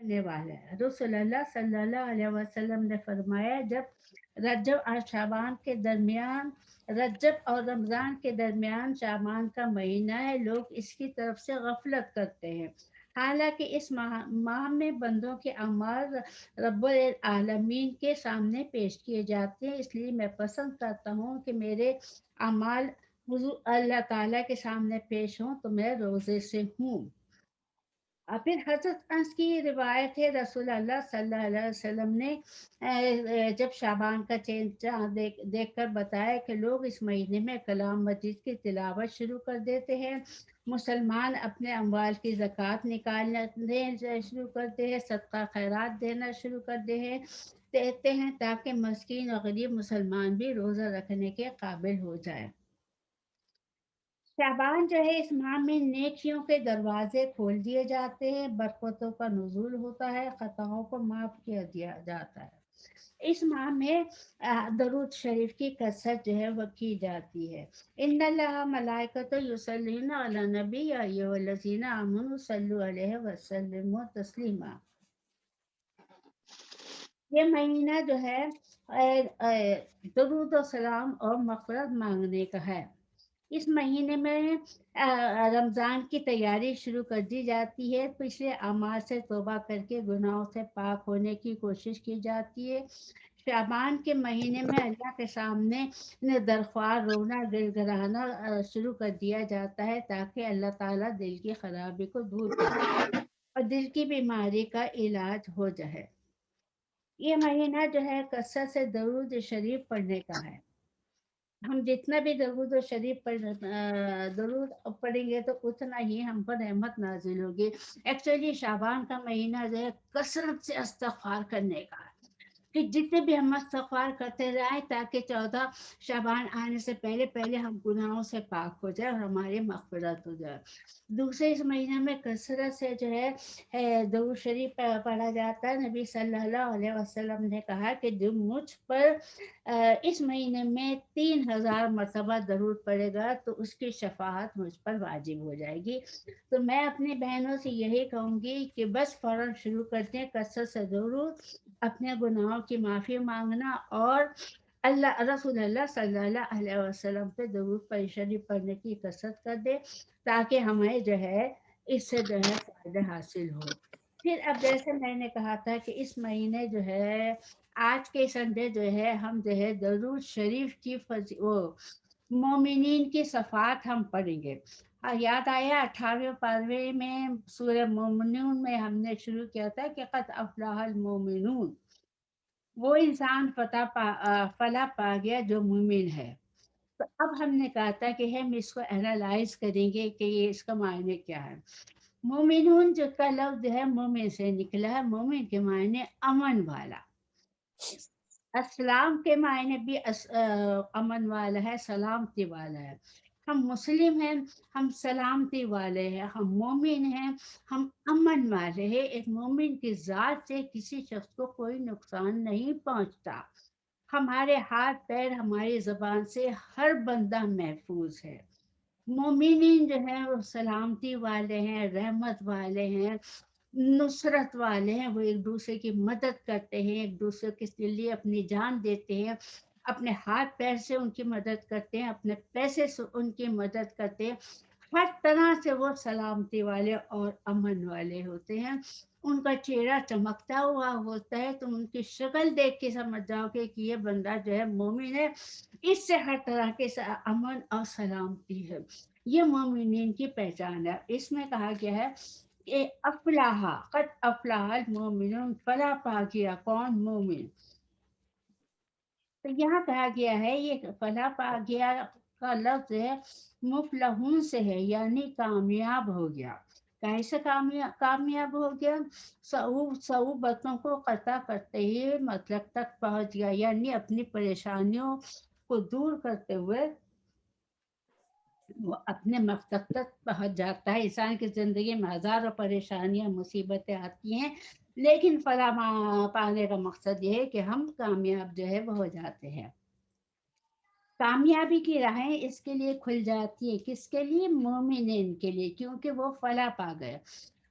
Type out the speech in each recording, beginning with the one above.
رکھنے والا ہے۔ رسول اللہ صلی اللہ علیہ وسلم نے فرمایا، جب رجب اور رمضان کے درمیان شعبان کا مہینہ ہے، لوگ اس کی طرف سے غفلت کرتے ہیں، حالانکہ اس ماہ میں بندوں کے اعمال رب العالمین کے سامنے پیش کیے جاتے ہیں، اس لیے میں پسند کرتا ہوں کہ میرے اعمال حضور اللہ تعالیٰ کے سامنے پیش ہوں تو میں روزے سے ہوں۔ اور پھر حضرت انس کی روایت ہے، رسول اللہ صلی اللہ علیہ وسلم نے جب شعبان کا چاند دیکھ کر بتایا کہ لوگ اس مہینے میں کلام مجید کی تلاوت شروع کر دیتے ہیں، مسلمان اپنے اموال کی زکوٰۃ نکالنا شروع کرتے ہیں، صدقہ خیرات دینا شروع کر دیتے ہیں تاکہ مسکین اور غریب مسلمان بھی روزہ رکھنے کے قابل ہو جائے۔ شعبان جو ہے، اس ماہ میں نیکیوں کے دروازے کھول دیے جاتے ہیں، برکتوں کا نزول ہوتا ہے، خطاؤں کو معاف کیا دیا جاتا ہے۔ اس ماہ میں درود شریف کی کثرت جو ہے وہ کی جاتی ہے۔ ان اللہ ملائکۃ یصلون علی النبی یا ایھا الذین آمنوا صلوا علیہ وسلموا تسلیما۔ یہ مہینہ جو ہے درود و سلام اور مغفرت مانگنے کا ہے۔ اس مہینے میں رمضان کی تیاری شروع کر دی جاتی ہے، پچھلے اعمال سے توبہ کر کے گناہوں سے پاک ہونے کی کوشش کی جاتی ہے۔ شعبان کے مہینے میں اللہ کے سامنے درخواست رونا گر گرانا شروع کر دیا جاتا ہے تاکہ اللہ تعالیٰ دل کی خرابی کو دور کرے اور دل کی بیماری کا علاج ہو جائے۔ یہ مہینہ جو ہے کثرت سے درود شریف پڑھنے کا ہے۔ ہم جتنا بھی درود و شریف درود پڑھیں گے تو اتنا ہی ہم پر رحمت نازل ہوگی۔ ایکچولی شعبان کا مہینہ جو ہے کثرت سے استغفار کرنے کا ہے، کہ جتنے بھی ہم استغفار کرتے رہیں تاکہ 14 شعبان آنے سے پہلے ہم گناہوں سے پاک ہو جائے اور ہماری مغفرت ہو جائے۔ دوسرے اس مہینے میں کثرت سے جو ہے درود شریف پڑھا جاتا ہے۔ نبی صلی اللہ علیہ وسلم نے کہا کہ جو مجھ پر اس مہینے میں 3000 مرتبہ درود پڑے گا تو اس کی شفاعت مجھ پر واجب ہو جائے گی۔ تو میں اپنی بہنوں سے یہی کہوں گی کہ بس فوراً شروع کرتے ہیں کثرت سے درود، اپنے گناہوں کی معافی مانگنا اور رسول اللہ صلی اللہ علیہ وسلم پہ درود شریف پڑھنے کی کثرت کر دے تاکہ ہمیں جو ہے اس سے جو ہے فائدہ حاصل ہو۔ پھر اب جیسے میں نے کہا تھا کہ اس مہینے جو ہے آج کے سنڈے جو ہے ہم جو ہے درود شریف کی مومنین کی صفات ہم پڑھیں گے۔ یاد آیا 18ویں پارے میں سورہ مومنون میں ہم نے شروع کیا تھا کہ قد افلح المومنون، وہ انسان فلاح پا گیا جو مومن ہے۔ تو اب ہم نے کہا تھا کہ ہم اس کو اینالائز کریں گے کہ یہ اس کا معنی کیا ہے۔ مومنون جو کا لفظ ہے مومن سے نکلا ہے، مومن کے معنی امن والا، اسلام کے معنی بھی امن والا ہے، سلامتی والا ہے۔ ہم مسلم ہیں، ہم سلامتی والے ہیں، ہم مومن ہیں، ہم امن والے ہیں۔ ایک مومن کی ذات سے کسی شخص کو کوئی نقصان نہیں پہنچتا۔ ہمارے ہاتھ پیر ہماری زبان سے ہر بندہ محفوظ ہے۔ مومنین جو ہیں وہ سلامتی والے ہیں، رحمت والے ہیں، نصرت والے ہیں، وہ ایک دوسرے کی مدد کرتے ہیں، ایک دوسرے کے لیے اپنی جان دیتے ہیں، اپنے ہاتھ پیر سے ان کی مدد کرتے ہیں، اپنے پیسے سے ان کی مدد کرتے ہیں، ہر طرح سے وہ سلامتی والے اور امن والے ہوتے ہیں۔ ان کا چہرہ چمکتا ہوا ہوتا ہے تو ان کی شکل دیکھ کے سمجھ جاؤ کہ یہ بندہ جو ہے مومن ہے، اس سے ہر طرح کے امن اور سلامتی ہے۔ یہ مومنین کی پہچان ہے۔ اس میں کہا گیا ہے کہ افلاح، قد افلاح المومنون، فلاح پا گیا کون؟ مومن۔ تو یہاں کہا گیا ہے یہ فلاح پا گیا کا لفظ ہے مفلحون سے ہے، یعنی کامیاب ہو گیا۔ کیسے کامیاب ہو گیا؟ صعوبتوں کو قطع کرتے ہی مطلب تک پہنچ گیا، یعنی اپنی پریشانیوں کو دور کرتے ہوئے وہ اپنے مقصد تک پہنچ جاتا ہے۔ انسان کی زندگی میں ہزاروں پریشانیاں مصیبتیں آتی ہیں، لیکن فلاح پانے کا مقصد یہ ہے کہ ہم کامیاب جو ہے وہ ہو جاتے ہیں۔ کامیابی کی راہیں اس کے لیے کھل جاتی ہے، کس کے لیے؟ مومنین کے لیے، کیونکہ وہ فلاح پا گئے۔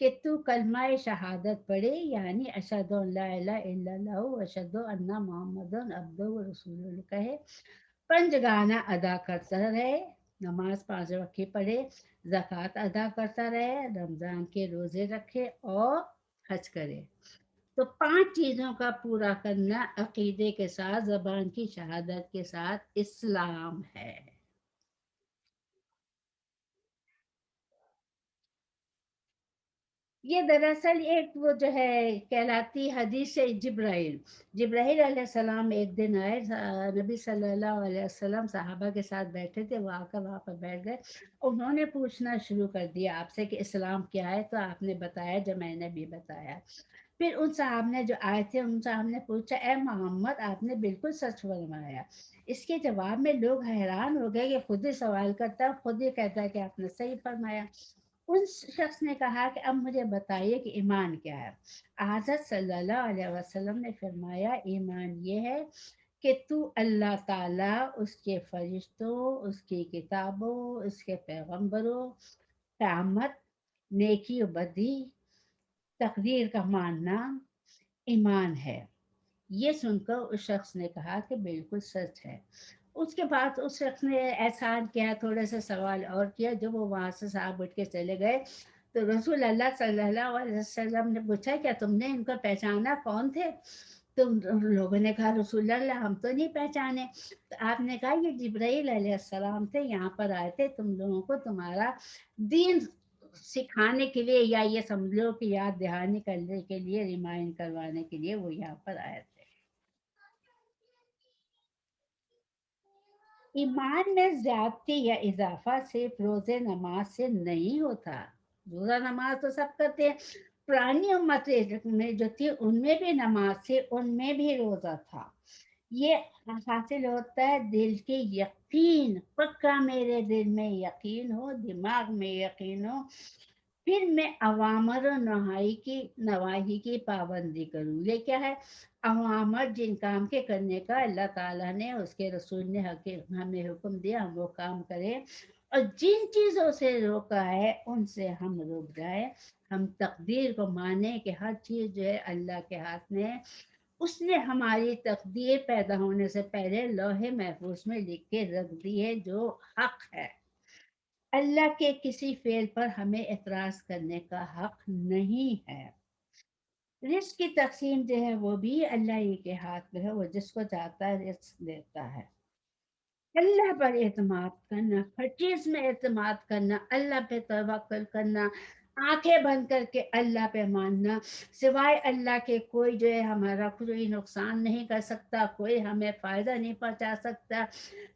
کہ تو کلمہ شہادت پڑھے، یعنی اشہدو ان لا الہ الا اللہ و اشہدو ان محمد عبدہ و رسولہ کہے، پنج گانا ادا کرتا رہے، نماز 5 وقت کی پڑھے، زکوٰۃ ادا کرتا رہے، رمضان کے روزے رکھے اور حج کرے۔ تو 5 چیزوں کا پورا کرنا عقیدے کے ساتھ، زبان کی شہادت کے ساتھ اسلام ہے۔ یہ دراصل ایک وہ جو ہے کہلاتی حدیث جبرائیل، جبرائیل علیہ السلام ایک دن آئے، نبی صلی اللہ علیہ وسلم صحابہ کے ساتھ بیٹھے تھے، وہ آ کر وہاں پر بیٹھ گئے، انہوں نے پوچھنا شروع کر دیا آپ سے کہ اسلام کیا ہے، تو آپ نے بتایا جو میں نے بھی بتایا۔ پھر ان صاحب نے جو آئے تھے، ان صاحب نے پوچھا اے محمد آپ نے بالکل سچ فرمایا۔ اس کے جواب میں لوگ حیران ہو گئے کہ خود ہی سوال کرتا ہے، خود ہی کہتا ہے کہ آپ نے صحیح فرمایا۔ ان شخص نے کہا کہ اب مجھے بتائیے کہ ایمان کیا ہے۔ حضرت صلی اللہ علیہ وسلم نے فرمایا ایمان یہ ہے کہ تو اللہ تعالیٰ، اس کے فرشتوں، اس کی کتابوں، اس کے پیغمبروں، قیامت، نیکی و بدی، تقدیر کا ماننا ایمان ہے۔ یہ سن کر اس شخص نے کہا کہ بالکل سچ ہے۔ اس کے بعد اس شخص نے احسان کیا، تھوڑے سے سوال اور کیا، جب وہ وہاں سے صاحب اٹھ کے چلے گئے تو رسول اللہ صلی اللہ علیہ وسلم نے پوچھا کیا تم نے ان کو پہچانا کون تھے؟ تو لوگوں نے کہا رسول اللہ ہم تو نہیں پہچانے۔ تو آپ نے کہا یہ جبرائیل علیہ السلام تھے، یہاں پر آئے تھے تم لوگوں کو تمہارا دین سکھانے کے لیے، یا یہ سمجھ لو کہ یاد دہانی کرنے کے لیے، ریمائنڈ کروانے کے لیے وہ یہاں پر آئے تھے۔ ایمان میں زیادتی یا اضافہ صرف روزے نماز سے نہیں ہوتا۔ روزہ نماز تو سب کرتے ہیں، پرانی امتیں میں جو تھی ان میں بھی نماز تھی، ان میں بھی روزہ تھا۔ یہ حاصل ہوتا ہے دل کے یقین، پکا میرے دل میں یقین ہو، دماغ میں یقین ہو، پھر میں اوامر و نواہی کی پابندی کروں۔ یہ کیا ہے؟ اوامر جن کام کے کرنے کا اللہ تعالیٰ نے، اس کے رسول نے ہمیں حکم دیا ہم وہ کام کریں، اور جن چیزوں سے روکا ہے ان سے ہم رک جائیں۔ ہم تقدیر کو مانیں کہ ہر چیز جو ہے اللہ کے ہاتھ میں ہے، اس نے ہماری تقدیر پیدا ہونے سے پہلے لوح محفوظ میں لکھ کے رکھ دی ہے جو حق ہے۔ اللہ کے کسی فعل پر ہمیں اعتراض کرنے کا حق نہیں ہے۔ رزق کی تقسیم جو ہے وہ بھی اللہ ہی کے ہاتھ میں ہے، وہ جس کو چاہتا ہے رزق دیتا ہے۔ اللہ پر اعتماد کرنا، ہر چیز میں اعتماد کرنا، اللہ پہ توکل کرنا، آنکھیں بند کر کے اللہ پہ ماننا، سوائے اللہ کے کوئی جو ہے ہمارا کوئی نقصان نہیں کر سکتا، کوئی ہمیں فائدہ نہیں پہنچا سکتا۔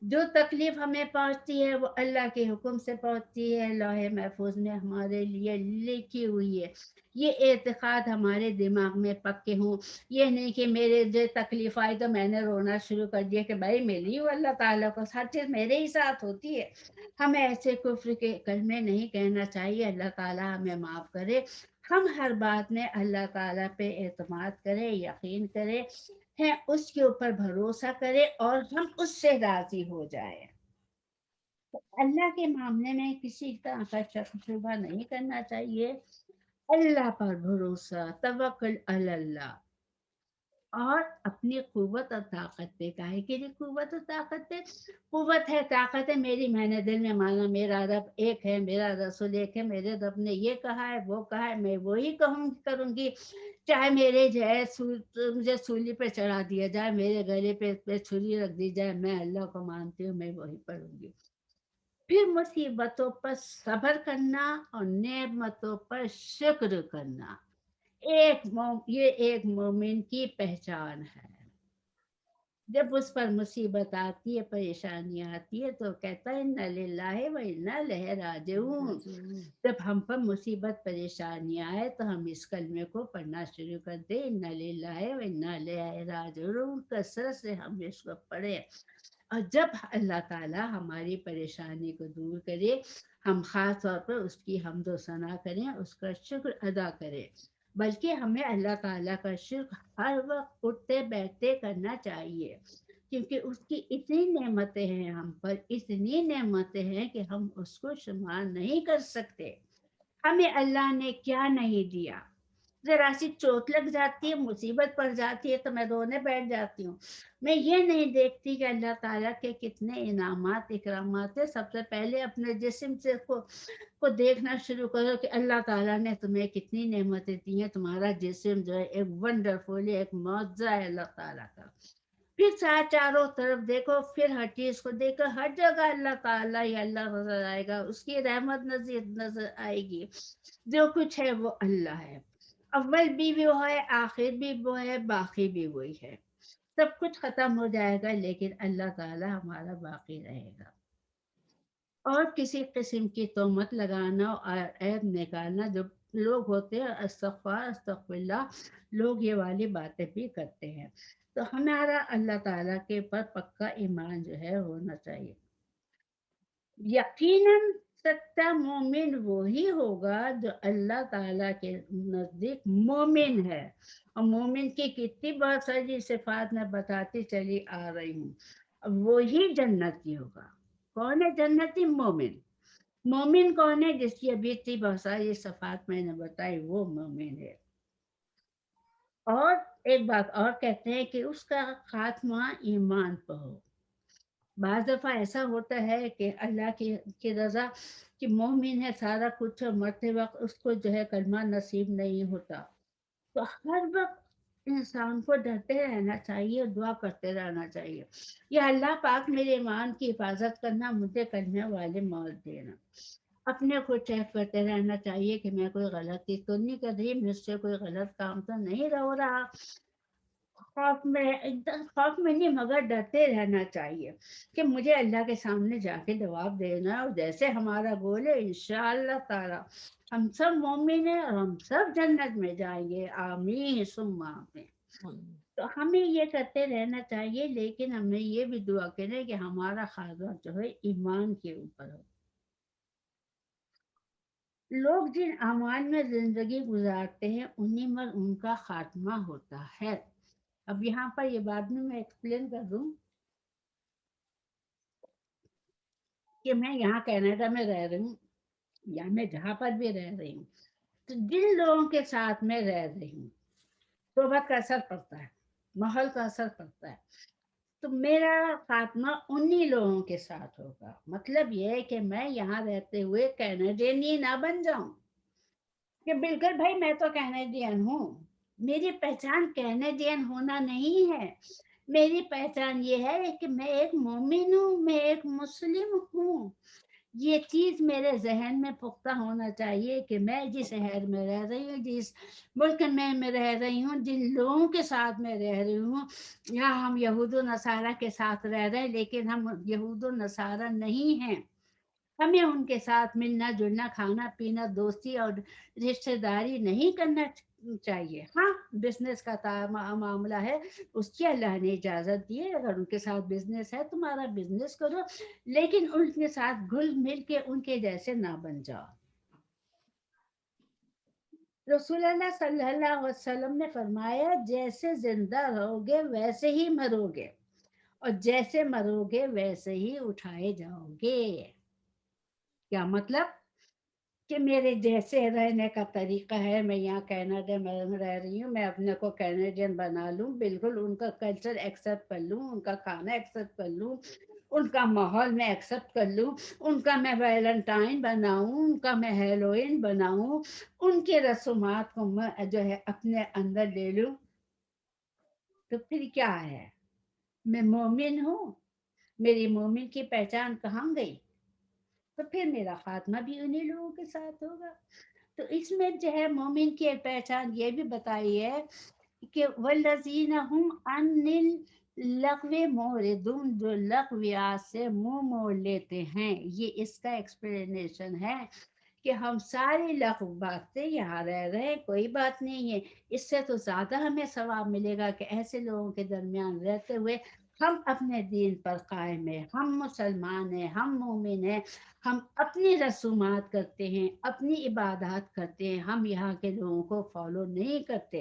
جو تکلیف ہمیں پہنچتی ہے وہ اللہ کے حکم سے پہنچتی ہے، لوح محفوظ میں ہمارے لیے لکھی ہوئی ہے۔ یہ اعتقاد ہمارے دماغ میں پکے ہوں، یہ نہیں کہ میرے جو تکلیف آئی تو میں نے رونا شروع کر دیا کہ بھائی ملی ہوں اللہ تعالیٰ کو، ہر چیز میرے ہی ساتھ ہوتی ہے۔ ہمیں ایسے کفر کے کلمے نہیں کہنا چاہیے، اللہ تعالیٰ ہمیں معاف کرے۔ ہم ہر بات میں اللہ تعالیٰ پہ اعتماد کریں، یقین کریں، ہیں اس کے اوپر بھروسہ کرے اور ہم اس سے راضی ہو جائیں۔ اللہ کے معاملے میں کسی طرح کا شک شبہ نہیں کرنا چاہیے، اللہ پر بھروسہ، توکل علی اللہ، اور اپنی قوت اور طاقت پہ، کاہے کے لیے قوت اور طاقت پہ؟ قوت ہے، طاقت ہے میری، میں نے دل میں مانا میرا رب ایک ہے، میرا رسول ایک ہے، میرے رب نے یہ کہا ہے وہ کہا ہے، میں وہی کروں گی، چاہے میرے جو ہے مجھے سولی پہ چڑھا دیا جائے، میرے گلے پہ چھری رکھ دی جائے، میں اللہ کو مانتی ہوں، میں وہی پڑھوں گی۔ پھر مصیبتوں پر صبر کرنا اور نعمتوں پر شکر کرنا، یہ ایک مومن کی پہچان ہے۔ جب اس پر مصیبت آتی ہے، پریشانی آتی ہے تو کہتا ہے اِنَّ لِلَّهِ وَإِنَّا إِلَيْهِ راجعون۔ جب ہم پر مصیبت پریشانی آئے تو ہم اس کلمے کو پڑھنا شروع کر دیں، اِنَّ لِلَّهِ وَإِنَّا إِلَيْهِ راجعون، کثرت سے ہم اس کو پڑھیں۔ اور جب اللہ تعالیٰ ہماری پریشانی کو دور کرے، ہم خاص طور پر اس کی حمد و ثنا کریں، اس کا شکر ادا کریں، بلکہ ہمیں اللہ تعالیٰ کا شکر ہر وقت اٹھتے بیٹھتے کرنا چاہیے، کیونکہ اس کی اتنی نعمتیں ہیں ہم پر، اتنی نعمتیں ہیں کہ ہم اس کو شمار نہیں کر سکتے۔ ہمیں اللہ نے کیا نہیں دیا. ذرا سی چوٹ لگ جاتی ہے، مصیبت پڑ جاتی ہے تو میں رونے بیٹھ جاتی ہوں. میں یہ نہیں دیکھتی کہ اللہ تعالیٰ کے کتنے انعامات اکرامات ہیں. سب سے پہلے اپنے جسم سے کو دیکھنا شروع کرو کہ اللہ تعالیٰ نے تمہیں کتنی نعمتیں دی ہیں. تمہارا جسم جو ہے ایک ونڈرفل ہے، ایک معجزہ ہے اللہ تعالیٰ کا. پھر چاروں طرف دیکھو، پھر ہر چیز کو دیکھو، ہر جگہ اللہ تعالیٰ ہی اللہ نظر آئے گا، اس کی رحمت نظر آئے گی. جو کچھ ہے وہ اللہ ہے. اول بھی وہ ہے، آخر بھی وہ ہے، باقی بھی وہی ہے. سب کچھ ختم ہو جائے گا لیکن اللہ تعالیٰ ہمارا باقی رہے گا. اور کسی قسم کی تہمت لگانا اور عیب نکالنا، جو لوگ ہوتے ہیں استغفر اللہ، لوگ یہ والی باتیں بھی کرتے ہیں. تو ہمارا اللہ تعالیٰ کے پر پکا ایمان جو ہے ہونا چاہیے. یقیناً سچا مومن وہی ہوگا جو اللہ تعالیٰ کے نزدیک مومن ہے. اور مومن کی کتنی بہت ساری صفات میں بتاتی چلی آ رہی ہوں. وہی جنتی ہوگا. کون ہے جنتی؟ مومن. مومن کون ہے؟ جس کی ابھی اتنی بہت ساری صفات میں نے بتائی، وہ مومن ہے. اور ایک بات اور کہتے ہیں کہ اس کا خاتمہ ایمان پر ہو. بعض دفعہ ایسا ہوتا ہے کہ اللہ کی رضا کہ مومن ہے سارا کچھ، مرتے وقت اس کو جو ہے کلمہ نصیب نہیں ہوتا. تو ہر وقت انسان کو ڈرتے رہنا چاہیے، دعا کرتے رہنا چاہیے، یا اللہ پاک میرے ایمان کی حفاظت کرنا، مجھے کلمے والے موت دینا. اپنے کو چیک کرتے رہنا چاہیے کہ میں کوئی غلطی تو نہیں کر رہی، مجھ سے کوئی غلط کام تو نہیں ہو رہا. خوف میں نہیں مگر ڈرتے رہنا چاہیے کہ مجھے اللہ کے سامنے جا کے جواب دینا ہے. اور جیسے ہمارا گول ہے انشاءاللہ تعالی ہم سب مومن ہیں اور ہم سب جنت میں جائیں گے. آمین ثم آمین. تو ہمیں یہ کرتے رہنا چاہیے، لیکن ہمیں یہ بھی دعا کریں کہ ہمارا خاتمہ جو ہے ایمان کے اوپر ہو. لوگ جن اعمال میں زندگی گزارتے ہیں انہی میں ان کا خاتمہ ہوتا ہے. اب یہاں پر یہ بعد میں ایکسپلین کر دوں کہ میں یہاں کینیڈا میں رہ رہی ہوں یا میں جہاں پر بھی رہ رہی ہوں، تو جن لوگوں کے ساتھ میں رہ رہی ہوں صحبت کا اثر پڑتا ہے، ماحول کا اثر پڑتا ہے. تو میرا خاتمہ انہی لوگوں کے ساتھ ہوگا. مطلب یہ ہے کہ میں یہاں رہتے ہوئے کینیڈین ہی نہ بن جاؤں کہ بالکل بھائی میں تو کینیڈین ہوں. میری پہچان کینیڈین ہونا نہیں ہے. میری پہچان یہ ہے کہ میں ایک مومن ہوں، میں ایک مسلم ہوں. یہ چیز میرے ذہن میں پختہ ہونا چاہیے کہ میں جس شہر میں رہ رہی ہوں، جس ملک میں رہ رہی ہوں، جن لوگوں کے ساتھ میں رہ رہی ہوں، یہاں ہم یہود و نصارہ کے ساتھ رہ رہے ہیں لیکن ہم یہود و نصارہ نہیں ہیں. ہمیں ان کے ساتھ ملنا جلنا، کھانا پینا، دوستی اور رشتہ داری نہیں کرنا چاہیے. ہاں بزنس کا معاملہ ہے، اس کی اللہ نے اجازت دی ہے. اگر ان کے ساتھ بزنس ہے تمہارا بزنس کرو، لیکن ان کے ساتھ گھل مل کے ان کے جیسے نہ بن جاؤ. رسول اللہ صلی اللہ علیہ وسلم نے فرمایا جیسے زندہ رہو گے ویسے ہی مرو گے، اور جیسے مرو گے ویسے ہی اٹھائے جاؤ گے. کیا مطلب؟ کہ میرے جیسے رہنے کا طریقہ ہے. میں یہاں کینیڈا میں رہ رہی ہوں، میں اپنے کو کینیڈین بنا لوں، بالکل ان کا کلچر ایکسیپٹ کر لوں، ان کا کھانا ایکسیپٹ کر لوں، ان کا ماحول میں ایکسیپٹ کر لوں، ان کا میں ویلنٹائن بناؤں، ان کا میں ہیلوئن بناؤں، ان کے رسومات کو میں جو ہے اپنے اندر لے لوں، تو پھر کیا ہے؟ میں مومن ہوں؟ میری مومن کی پہچان کہاں گئی؟ تو پھر میرا خاتمہ بھی انہی لوگوں کے ساتھ ہوگا. تو اس میں جو ہے مومن کی پہچان یہ بھی بتائی ہے کہ والذین هم عن اللغو معرضون، جو لغویات سے منہ موڑ لیتے ہیں. یہ اس کا ایکسپلینیشن ہے کہ ہم ساری لغو بات سے یہاں رہ رہے ہیں، کوئی بات نہیں ہے. اس سے تو زیادہ ہمیں ثواب ملے گا کہ ایسے لوگوں کے درمیان رہتے ہوئے ہم اپنے دین پر قائم ہیں، ہم مسلمان ہیں، ہم مومن ہیں، ہم اپنی رسومات کرتے ہیں، اپنی عبادات کرتے ہیں، ہم یہاں کے لوگوں کو فالو نہیں کرتے.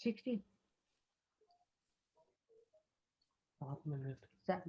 60, 7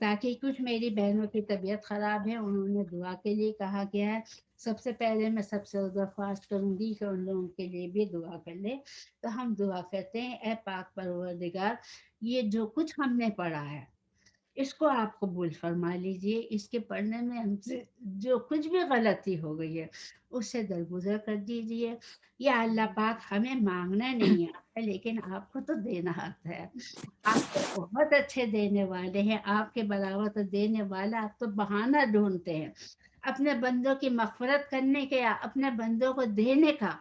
تاکہ کچھ میری بہنوں کی طبیعت خراب ہے، انہوں نے دعا کے لیے کہا گیا ہے۔ سب سے پہلے میں سب سے درخواست کروں گی کہ ان لوگوں کے لیے بھی دعا کر لیں۔ تو ہم دعا کرتے ہیں، اے پاک پروردگار، یہ جو کچھ ہم نے پڑھا ہے اس کو آپ قبول فرما لیجئے، اس کے پڑھنے میں ہم سے جو کچھ بھی غلطی ہو گئی ہے اس سے درگزر کر دیجئے۔ یا اللہ پاک، ہمیں مانگنا نہیں آتا لیکن آپ کو تو دینا آتا ہے، آپ تو بہت اچھے دینے والے ہیں، آپ کے برابر تو دینے والا، آپ تو بہانہ ڈھونڈتے ہیں اپنے بندوں کی مغفرت کرنے کے یا اپنے بندوں کو دینے کا۔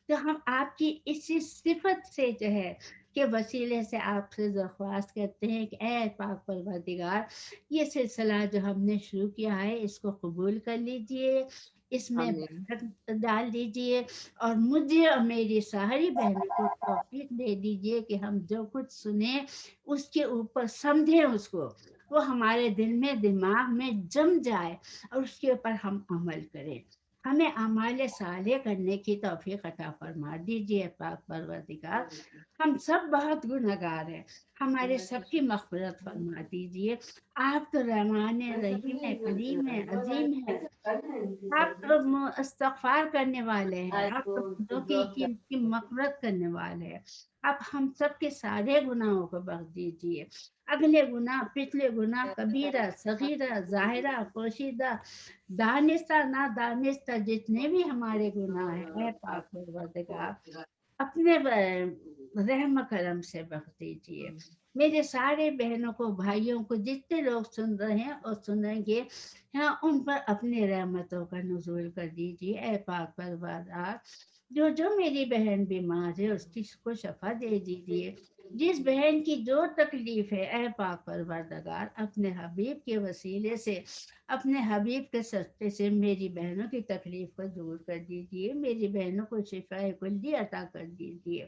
تو ہم آپ کی اسی صفت سے جو ہے کے وسیلے سے آپ سے درخواست کرتے ہیں کہ اے پاک پروردگار، یہ سلسلہ جو ہم نے شروع کیا ہے اس کو قبول کر لیجئے، اس میں آمین برکت ڈال دیجئے، اور مجھے اور میری ساری بہنوں کو توفیق دے دیجئے کہ ہم جو کچھ سنیں اس کے اوپر سمجھیں، اس کو وہ ہمارے دل میں دماغ میں جم جائے اور اس کے اوپر ہم عمل کریں۔ ہمیں اعمال صالح کرنے کی توفیق عطا فرما دیجئے پاک پروردگار۔ ہم سب بہت گنہگار ہیں، ہمارے سب کی مغفرت فرما دیجئے۔ آپ تو رحمان رحیم ہے، کریم ہے، عظیم ہے، آپ تو استغفار کرنے والے ہیں، آپ تو بندوں کی مغفرت کرنے والے ہیں۔ آپ ہم سب کے سارے گناہوں کو بخش دیجئے، اگلے گناہ، پچھلے گناہ، کبیرہ، صغیرہ، ظاہرہ، پوشیدہ، دانستہ، نادانستہ، جتنے بھی ہمارے گناہ ہیں، اے پاک پروردگار، اپنے رحم کرم سے بخش دیجئے۔ میرے سارے بہنوں کو، بھائیوں کو، جتنے لوگ سن رہے ہیں اور سنیں گے، ہاں، ان پر اپنی رحمتوں کا نزول کر دیجیے اے پاک پروردگار۔ جو میری بہن بیمار ہے اس کی کو شفا دے دیجیے، جس بہن کی جو تکلیف ہے اے پاک پروردگار، اپنے حبیب کے وسیلے سے، اپنے حبیب کے صدقے سے میری بہنوں کی تکلیف کو دور کر دیجیے، میری بہنوں کو شفا کلی عطا کر دیجیے۔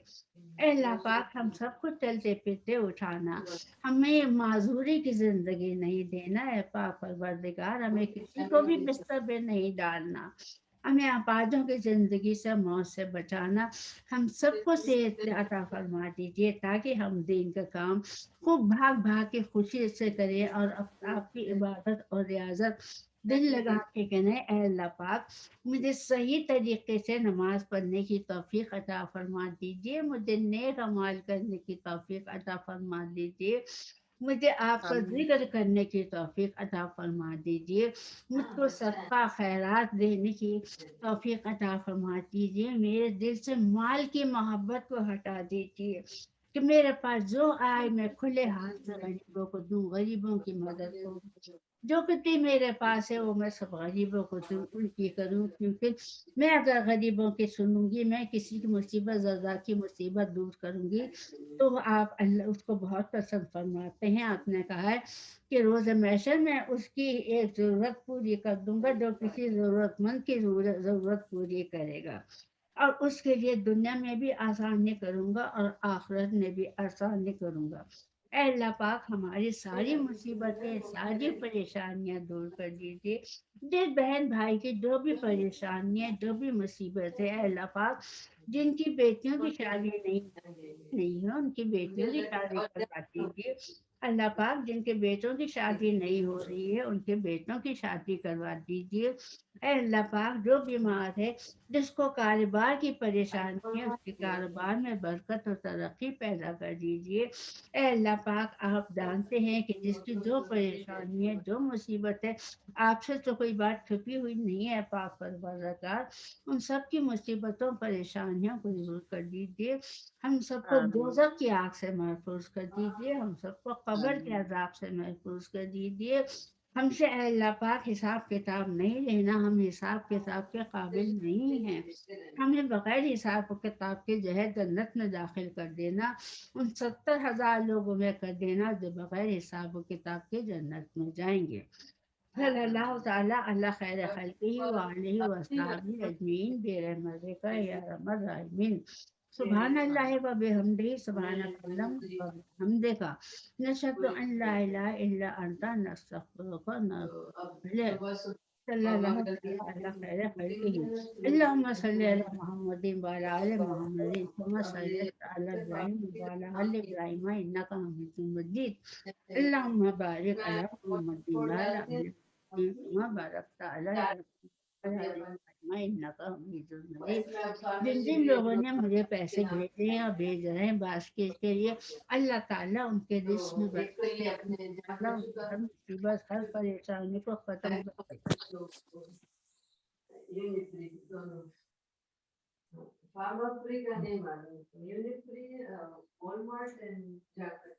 اے اللہ پاک، ہم سب کو چلتے پھرتے اٹھانا، ہمیں معذوری کی زندگی نہیں دینا ہے پاک پروردگار، ہمیں کسی کو بھی بستر پہ نہیں ڈالنا، ہمیں آپادوں کی زندگی سے، موت سے بچانا، ہم سب کو صحت عطا فرما دیجیے تاکہ ہم دین کا کام خوب بھاگ بھاگ کے خوشی سے کریں اور آپ کی عبادت اور ریاضت دل لگا کے کریں۔ اے اللہ پاک، مجھے صحیح طریقے سے نماز پڑھنے کی توفیق عطا فرما دیجیے، مجھے نیک اعمال کرنے کی توفیق عطا فرما دیجیے، مجھے آپ کا آمین ذکر کرنے کی توفیق عطا فرما دیجیے، مجھ کو صدقہ خیرات دینے کی توفیق عطا فرما دیجیے، میرے دل سے مال کی محبت کو ہٹا دیجیے کہ میرے پاس جو آئے میں کھلے ہاتھ سے غریبوں کو دوں، غریبوں کی مدد کروں، جو کتنی میرے پاس ہے وہ میں سب غریبوں کو دوں، ان کی کروں، کیونکہ میں اگر غریبوں کی سنوں گی، میں کسی کی مصیبت زدہ کی مصیبت دور کروں گی تو آپ اللہ اس کو بہت پسند فرماتے ہیں۔ آپ نے کہا ہے کہ روز محشر میں اس کی ایک ضرورت پوری کر دوں گا جو کسی ضرورت مند کی ضرورت پوری کرے گا، اور اس کے لیے دنیا میں بھی آسانی کروں گا اور آخرت میں بھی آسانی کروں گا۔ اے اللہ پاک، ہماری ساری مصیبتیں، ساری پریشانیاں دور کر دیجیے، جس بہن بھائی کی جو بھی پریشانیاں، جو بھی مصیبت ہے، اے اللہ پاک، جن کی بیٹیوں کی شادی نہیں ہے ان کی بیٹیوں کی شادی کروا دیجیے، اللہ پاک، جن کے بیٹوں کی شادی نہیں ہو رہی ہے ان کے بیٹوں کی شادی کروا دیجیے۔ اے اللہ پاک، جو بیمار ہے، جس کو کاروبار کی پریشانی ہے، اس کے کاروبار میں برکت اور ترقی پیدا کر دیجیے۔ اے اللہ پاک، آپ جانتے ہیں کہ جس کی جو پریشانی ہے، جو مصیبت ہے، آپ سے تو کوئی بات چھپی ہوئی نہیں ہے پاک پروردگار، ان سب کی مصیبتوں، پریشانیوں کو دور کر دیجیے، ہم سب کو آمین دوزخ کی آگ سے محفوظ کر دیجیے، ہم سب کو قبر کے آمین عذاب سے محفوظ کر دیجیے۔ ہم سے اے اللہ پاک حساب کتاب نہیں لینا، ہم حساب کتاب کے قابل نہیں ہیں، ہمیں بغیر حساب و کتاب کے جو ہے جنت میں داخل کر دینا، ان 70,000 لوگوں میں کر دینا جو بغیر حساب و کتاب کے جنت میں جائیں گے۔ صلی اللہ تعالیٰ اللہ خیر خلقہ وآلہ وصحبہ اجمعین برحمتک یا ارحم الراحمین۔ سبحان اللہ و بحمدہ، سبحانک اللہم و بحمدک، نشہد ان لا الہ الا انت، نستغفرک و نتوب الیک۔ صلی اللہ تعالی خیر خلقہ اللهم صل علی محمد وعلى آل محمد كما صليت على ابراہیم وعلى آل ابراہیم انک حمید مجید اللهم بارک علی محمد وعلى آل محمد كما بارکت علی ابراہیم وعلى آل ابراہیم انک حمید مجید. جن جن لوگوں نے مجھے پیسے بھیجے ہیں اور بھیج رہے ہیں باسکٹ کے لیے، اللہ تعالیٰ ان کے رزق میں برکت دے، اللہ تعالیٰ ان کی ہر مصیبت ہر پریشانی کو ختم کر دے. فارما فری کا نہیں معلوم. یونٹ فری، والمارٹ اینڈ جاکر.